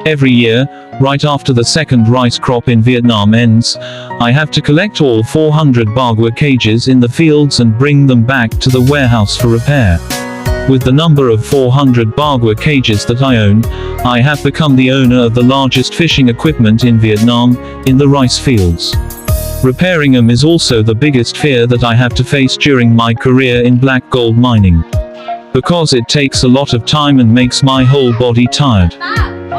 Every year, right after the second rice crop in Vietnam ends, I have to collect all 400 Bagua cages in the fields and bring them back to the warehouse for repair. With the number of 400 Bagua cages that I own, I have become the owner of the largest fishing equipment in Vietnam, in the rice fields. Repairing them is also the biggest fear that I have to face during my career in black gold mining. Because it takes a lot of time and makes my whole body tired.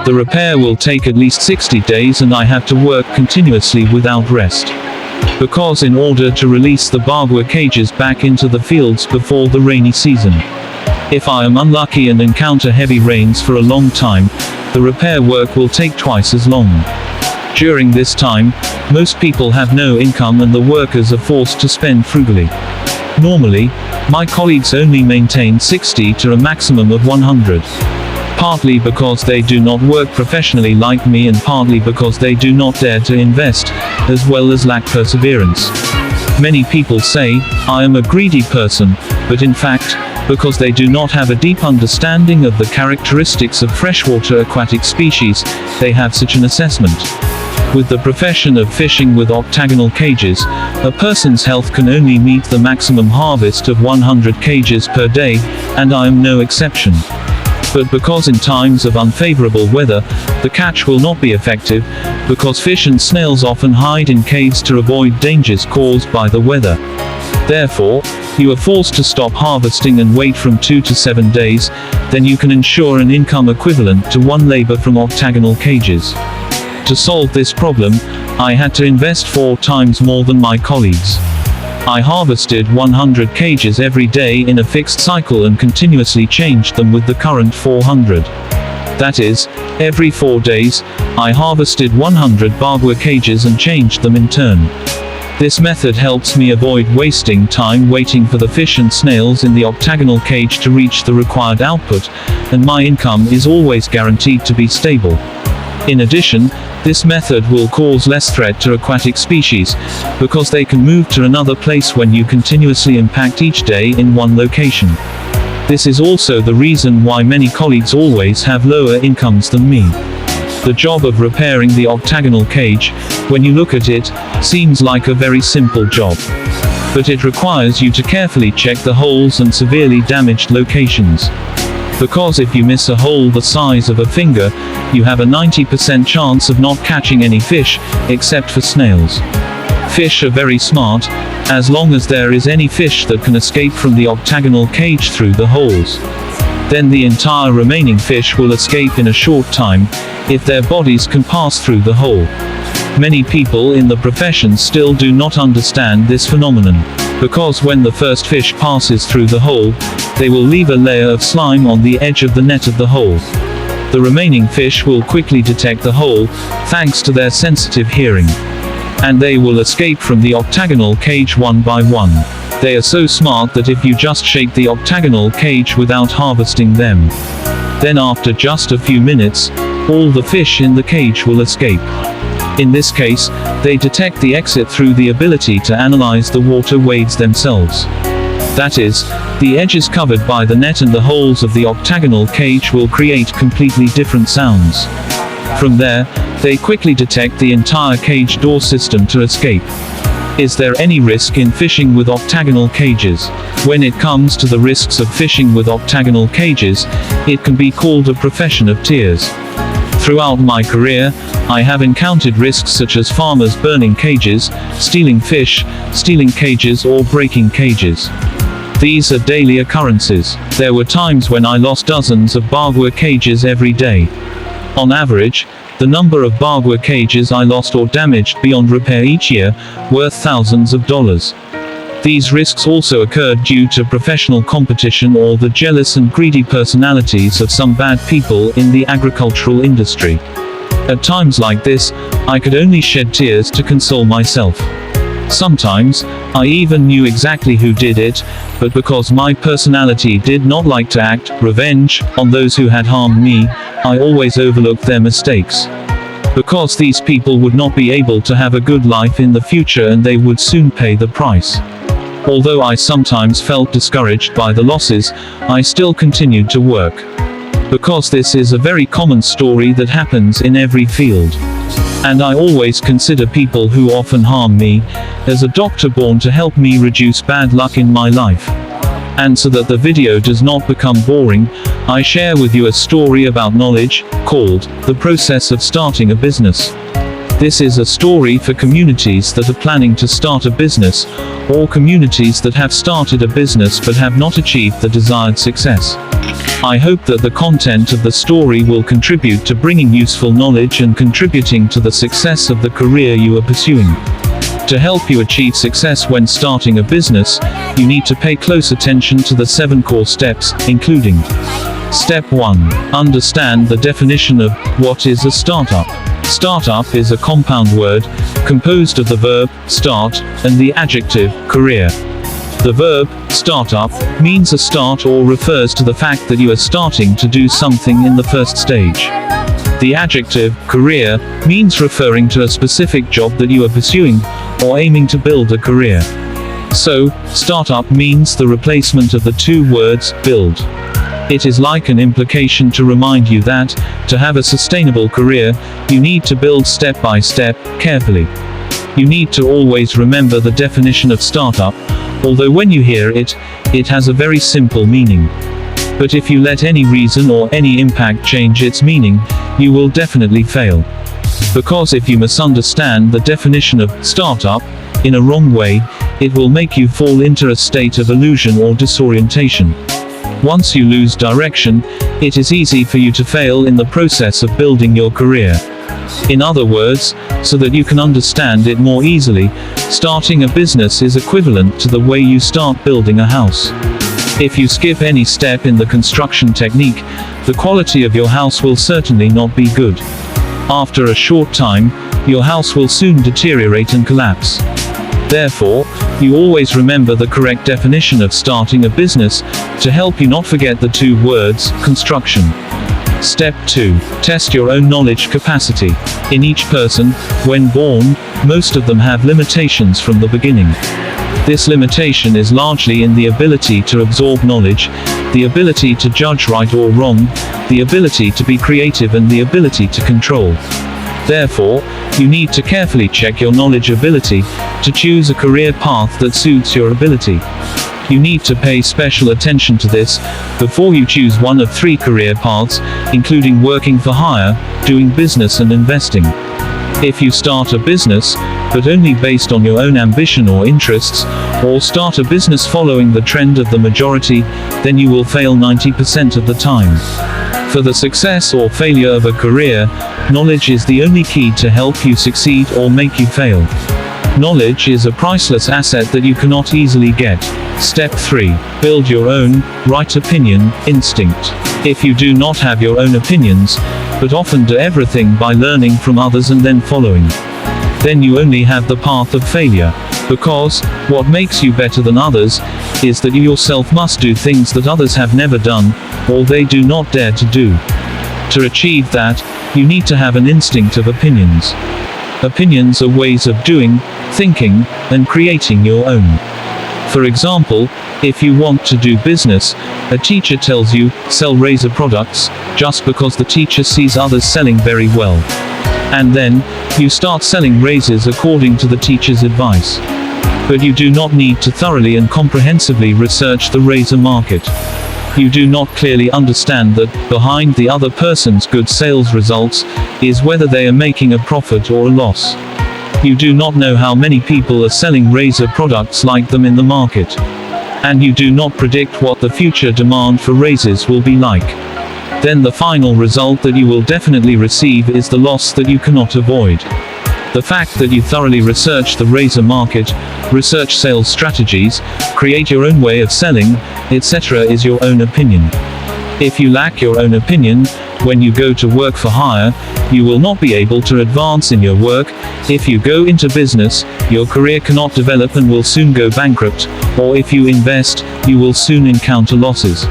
The repair will take at least 60 days and I have to work continuously without rest. Because in order to release the Bagua cages back into the fields before the rainy season. If I am unlucky and encounter heavy rains for a long time, the repair work will take twice as long. During this time, most people have no income and the workers are forced to spend frugally. Normally, my colleagues only maintain 60 to a maximum of 100. Partly because they do not work professionally like me and partly because they do not dare to invest, as well as lack perseverance. Many people say, I am a greedy person, but in fact, because they do not have a deep understanding of the characteristics of freshwater aquatic species, they have such an assessment. With the profession of fishing with octagonal cages, a person's health can only meet the maximum harvest of 100 cages per day, and I am no exception. But because in times of unfavorable weather, the catch will not be effective, because fish and snails often hide in caves to avoid dangers caused by the weather. Therefore, you are forced to stop harvesting and wait from 2 to 7 days, then you can ensure an income equivalent to one labor from octagonal cages. To solve this problem, I had to invest 4 times more than my colleagues. I harvested 100 cages every day in a fixed cycle and continuously changed them with the current 400. That is, every 4 days, I harvested 100 Bagua cages and changed them in turn. This method helps me avoid wasting time waiting for the fish and snails in the octagonal cage to reach the required output, and my income is always guaranteed to be stable. In addition, this method will cause less threat to aquatic species, because they can move to another place when you continuously impact each day in one location. This is also the reason why many colleagues always have lower incomes than me. The job of repairing the octagonal cage, when you look at it, seems like a very simple job. But it requires you to carefully check the holes and severely damaged locations. Because if you miss a hole the size of a finger, you have a 90% chance of not catching any fish, except for snails. Fish are very smart, as long as there is any fish that can escape from the octagonal cage through the holes. Then the entire remaining fish will escape in a short time, if their bodies can pass through the hole. Many people in the profession still do not understand this phenomenon. Because when the first fish passes through the hole, they will leave a layer of slime on the edge of the net of the hole. The remaining fish will quickly detect the hole, thanks to their sensitive hearing. And they will escape from the octagonal cage one by one. They are so smart that if you just shake the octagonal cage without harvesting them, then after just a few minutes, all the fish in the cage will escape. In this case, they detect the exit through the ability to analyze the water waves themselves. That is, the edges covered by the net and the holes of the octagonal cage will create completely different sounds. From there, they quickly detect the entire cage door system to escape. Is there any risk in fishing with octagonal cages? When it comes to the risks of fishing with octagonal cages, it can be called a profession of tears. Throughout my career, I have encountered risks such as farmers burning cages, stealing fish, stealing cages or breaking cages. These are daily occurrences. There were times when I lost dozens of Bagua cages every day. On average, the number of Bagua cages I lost or damaged beyond repair each year, worth thousands of dollars. These risks also occurred due to professional competition or the jealous and greedy personalities of some bad people in the agricultural industry. At times like this, I could only shed tears to console myself. Sometimes, I even knew exactly who did it, but because my personality did not like to act revenge on those who had harmed me, I always overlooked their mistakes. Because these people would not be able to have a good life in the future and they would soon pay the price. Although I sometimes felt discouraged by the losses, I still continued to work. because this is a very common story that happens in every field. And I always consider people who often harm me as a doctor born to help me reduce bad luck in my life. And so that the video does not become boring, I share with you a story about knowledge, called The Process of Starting a Business. This is a story for communities that are planning to start a business, or communities that have started a business but have not achieved the desired success. I hope that the content of the story will contribute to bringing useful knowledge and contributing to the success of the career you are pursuing. To help you achieve success when starting a business, you need to pay close attention to the 7 core steps, including: Step 1. Understand the definition of what is a startup. Startup is a compound word, composed of the verb, start, and the adjective, career. The verb, startup, means a start or refers to the fact that you are starting to do something in the first stage. The adjective, career, means referring to a specific job that you are pursuing, or aiming to build a career. So, startup means the replacement of the 2 words, build. It is like an implication to remind you that, to have a sustainable career, you need to build step by step, carefully. You need to always remember the definition of startup, although when you hear it, it has a very simple meaning. But if you let any reason or any impact change its meaning, you will definitely fail. Because if you misunderstand the definition of startup in a wrong way, it will make you fall into a state of illusion or disorientation. Once you lose direction, it is easy for you to fail in the process of building your career. In other words, so that you can understand it more easily, starting a business is equivalent to the way you start building a house. If you skip any step in the construction technique, the quality of your house will certainly not be good. After a short time, your house will soon deteriorate and collapse. Therefore, you always remember the correct definition of starting a business, to help you not forget the 2 words, construction. Step 2. Test your own knowledge capacity. In each person, when born, most of them have limitations from the beginning. This limitation is largely in the ability to absorb knowledge, the ability to judge right or wrong, the ability to be creative, and the ability to control. Therefore, you need to carefully check your knowledge ability, to choose a career path that suits your ability. You need to pay special attention to this, before you choose one of 3 career paths, including working for hire, doing business, and investing. If you start a business, but only based on your own ambition or interests, or start a business following the trend of the majority, then you will fail 90% of the time. For the success or failure of a career, knowledge is the only key to help you succeed or make you fail. Knowledge is a priceless asset that you cannot easily get. Step 3. Build your own, right opinion, instinct. If you do not have your own opinions, but often do everything by learning from others and then following, then you only have the path of failure. Because, what makes you better than others, is that you yourself must do things that others have never done, or they do not dare to do. To achieve that, you need to have an instinct of opinions. Opinions are ways of doing, thinking, and creating your own. For example, if you want to do business, a teacher tells you, sell razor products, just because the teacher sees others selling very well. And then, you start selling razors according to the teacher's advice. But you do not need to thoroughly and comprehensively research the razor market. You do not clearly understand that, behind the other person's good sales results, is whether they are making a profit or a loss. You do not know how many people are selling razor products like them in the market. And you do not predict what the future demand for razors will be like. Then the final result that you will definitely receive is the loss that you cannot avoid. The fact that you thoroughly research the razor market, research sales strategies, create your own way of selling, etc. is your own opinion. If you lack your own opinion, when you go to work for hire, you will not be able to advance in your work. If you go into business, your career cannot develop and will soon go bankrupt, or if you invest, you will soon encounter losses.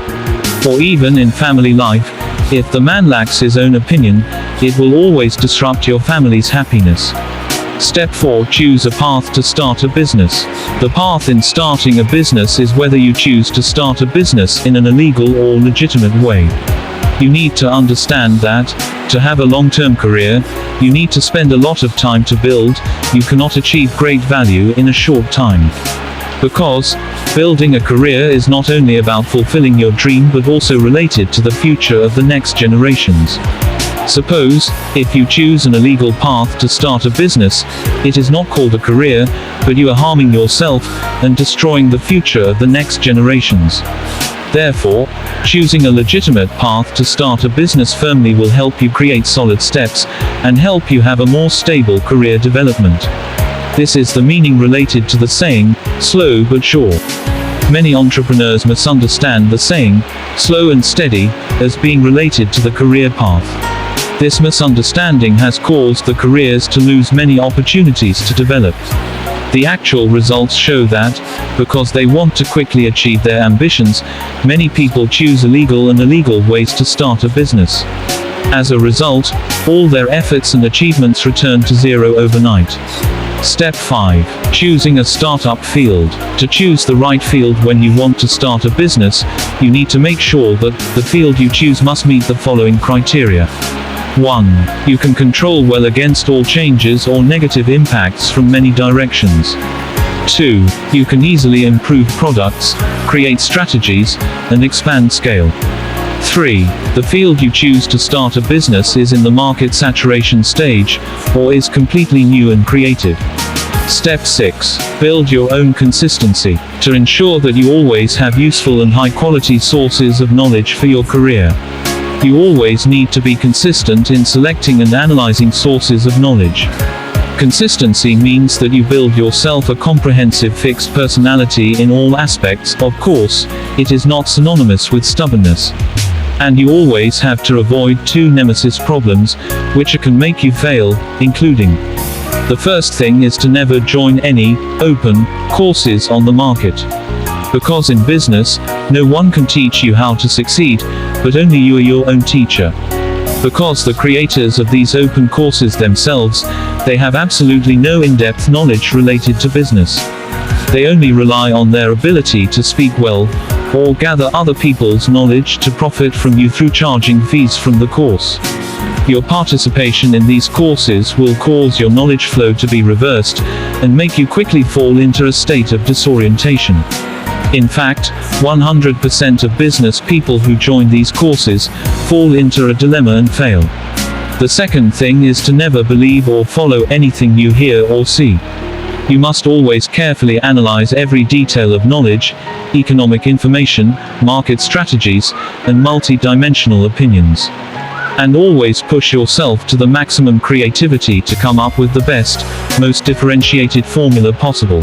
Or even in family life, if the man lacks his own opinion, it will always disrupt your family's happiness. Step 4. Choose a path to start a business. The path in starting a business is whether you choose to start a business in an illegal or legitimate way. You need to understand that, to have a long-term career, you need to spend a lot of time to build. You cannot achieve great value in a short time. Because, building a career is not only about fulfilling your dream but also related to the future of the next generations. Suppose, if you choose an illegal path to start a business, it is not called a career, but you are harming yourself, and destroying the future of the next generations. Therefore, choosing a legitimate path to start a business firmly will help you create solid steps, and help you have a more stable career development. This is the meaning related to the saying, slow but sure. Many entrepreneurs misunderstand the saying, slow and steady, as being related to the career path. This misunderstanding has caused the careers to lose many opportunities to develop. The actual results show that, because they want to quickly achieve their ambitions, many people choose illegal and illegal ways to start a business. As a result, all their efforts and achievements return to zero overnight. Step 5. Choosing a startup field. To choose the right field when you want to start a business, you need to make sure that the field you choose must meet the following criteria. 1. You can control well against all changes or negative impacts from many directions. 2. You can easily improve products, create strategies, and expand scale. 3. The field you choose to start a business is in the market saturation stage, or is completely new and creative. Step 6. Build your own consistency. To ensure that you always have useful and high-quality sources of knowledge for your career, you always need to be consistent in selecting and analyzing sources of knowledge. Consistency means that you build yourself a comprehensive fixed personality in all aspects. Of course, it is not synonymous with stubbornness. And you always have to avoid two nemesis problems, which can make you fail, including: the first thing is to never join any open courses on the market. Because in business, no one can teach you how to succeed, but only you are your own teacher. Because the creators of these open courses themselves, they have absolutely no in-depth knowledge related to business. They only rely on their ability to speak well, or gather other people's knowledge to profit from you through charging fees from the course. Your participation in these courses will cause your knowledge flow to be reversed, and make you quickly fall into a state of disorientation. In fact, 100% of business people who join these courses fall into a dilemma and fail. The second thing is to never believe or follow anything you hear or see. You must always carefully analyze every detail of knowledge, economic information, market strategies, and multi-dimensional opinions. And always push yourself to the maximum creativity to come up with the best, most differentiated formula possible.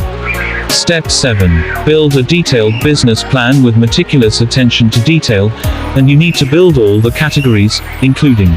Step 7. Build a detailed business plan with meticulous attention to detail, and you need to build all the categories, including: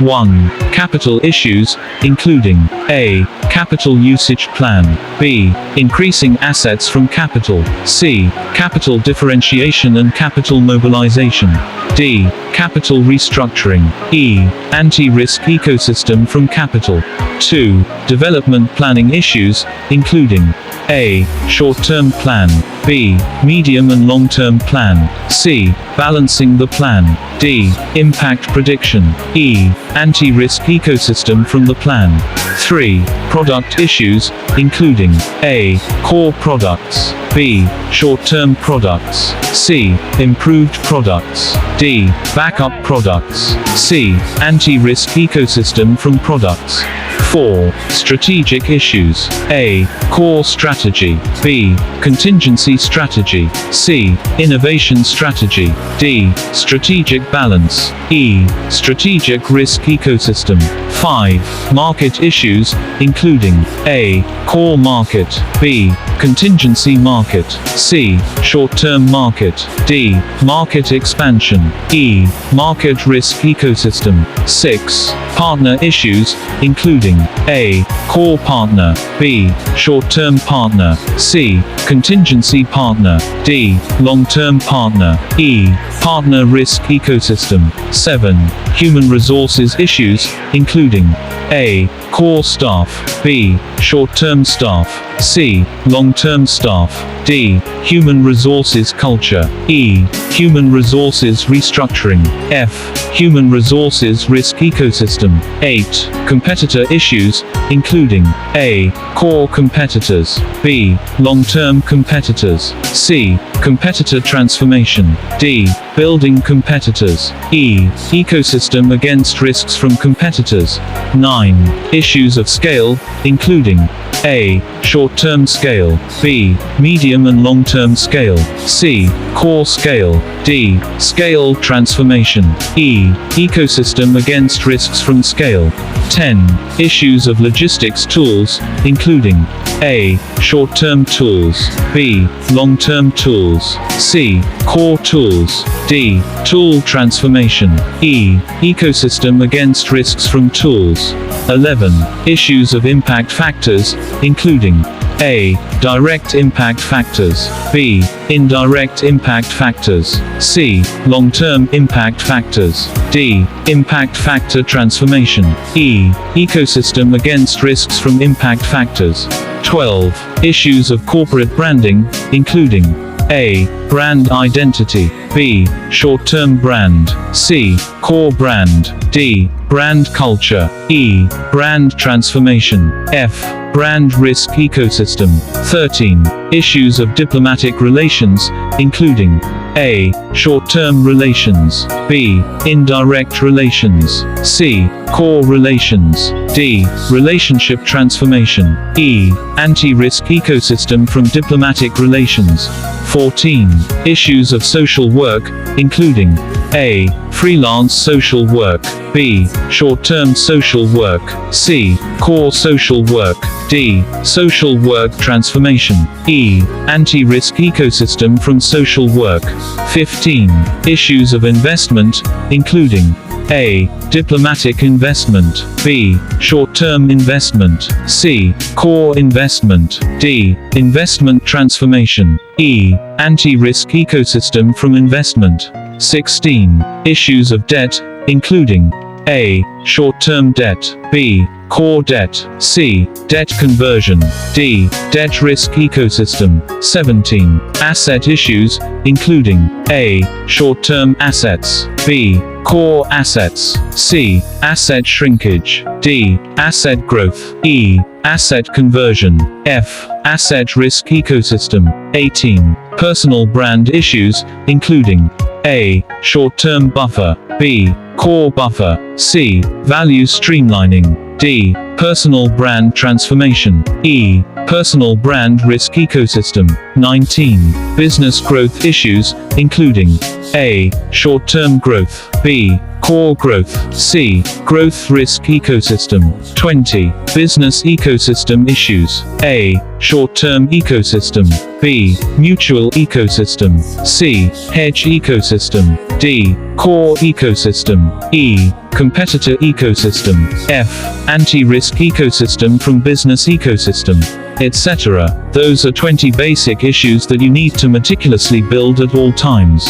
1. Capital issues, including A. Capital usage plan. B. Increasing assets from capital. C. Capital differentiation and capital mobilization. D. Capital restructuring. E. Anti-risk ecosystem from capital. 2. Development planning issues, including: A. Short-term plan. B. Medium and long-term plan. C. Balancing the plan. D. Impact prediction. E. Anti-risk ecosystem from the plan. 3. Product issues, including: A. Core products. B. Short-term products. C. Improved products. D. Backup products. C. Anti-risk ecosystem from products. 4. Strategic issues. A. Core strategy. B. Contingency strategy. C. Innovation strategy. D. Strategic balance. E. Strategic risk ecosystem. 5. Market issues, including: A. Core market. B. Contingency market. C. Short-term market. D. Market expansion. E. Market risk ecosystem. 6. Partner issues, including: A. Core partner. B. Short-term partner. C. Contingency partner. D. Long-term partner. E. Partner risk ecosystem. 7. Human resources issues, including: A. Core staff. B. Short-term staff. C. Long-term staff. D. Human resources culture. E. Human resources restructuring. F. Human resources risk ecosystem. 8. Competitor issues, including A. Core competitors. B. Long-term competitors. C. Competitor transformation. D. Building competitors. E. Ecosystem against risks from competitors. 9. Issues of scale, including A. Short-term scale. B. Medium and long-term scale. C. Core scale. D. Scale transformation. E. Ecosystem against risks from scale. 10. Issues of logistics tools, including A. Short-term tools. B. Long-term tools. C. Core tools. D. Tool transformation. E. Ecosystem against risks from tools. 11. Issues of impact factors, including A. Direct impact factors. B. Indirect impact factors. C. Long-term impact factors. D. Impact factor transformation. E. Ecosystem against risks from impact factors. 12. Issues of corporate branding, including A. Brand identity. B. Short-term brand. C. Core brand. D. Brand culture. E. Brand transformation. F. Brand risk ecosystem. 13. Issues of diplomatic relations, including A. Short-term relations. B. Indirect relations. C. Core relations. D. Relationship transformation. E. Anti-risk ecosystem from diplomatic relations. 14. Issues of social work, including A. Freelance social work. B. Short-term social work. C. Core social work. D. Social work transformation. E. Anti-risk ecosystem from social work. 15. Issues of investment, including A. Diplomatic investment. B. Short-term investment. C. Core investment. D. Investment transformation. E. Anti-risk ecosystem from investment. 16. Issues of debt, including A. Short-term debt. B. Core debt. C. Debt conversion. D. Debt risk ecosystem. 17. Asset issues, including A. Short-term assets. B. Core assets. C. Asset shrinkage. D. Asset growth. E. Asset conversion. F. Asset risk ecosystem. 18. Personal brand issues, including A. Short-term buffer. B. Core buffer. C. Value streamlining. D. Personal brand transformation. E. Personal brand risk ecosystem. 19. Business growth issues, including A. Short-term growth. B. Core growth. C. Growth risk ecosystem. 20. Business ecosystem issues. A. Short-term ecosystem. B. Mutual ecosystem. C. Hedge ecosystem. D. Core ecosystem. E. Competitor ecosystem. F. Anti-risk ecosystem from business ecosystem, etc. Those are 20 basic issues that you need to meticulously build at all times.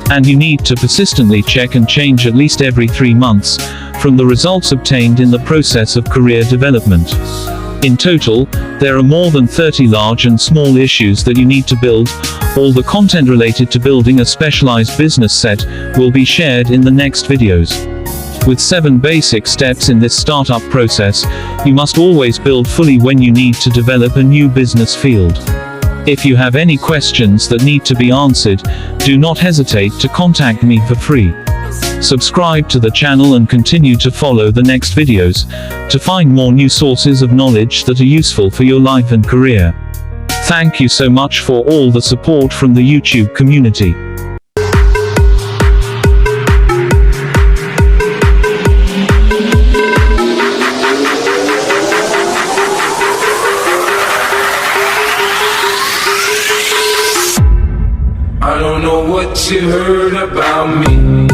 And you need to persistently check and change at least every 3 months, from the results obtained in the process of career development. In total, there are more than 30 large and small issues that you need to build. All the content related to building a specialized business set will be shared in the next videos. With 7 basic steps in this startup process, you must always build fully when you need to develop a new business field. If you have any questions that need to be answered, do not hesitate to contact me for free. Subscribe to the channel and continue to follow the next videos to find more new sources of knowledge that are useful for your life and career. Thank you so much for all the support from the YouTube community. I don't know what you heard about me.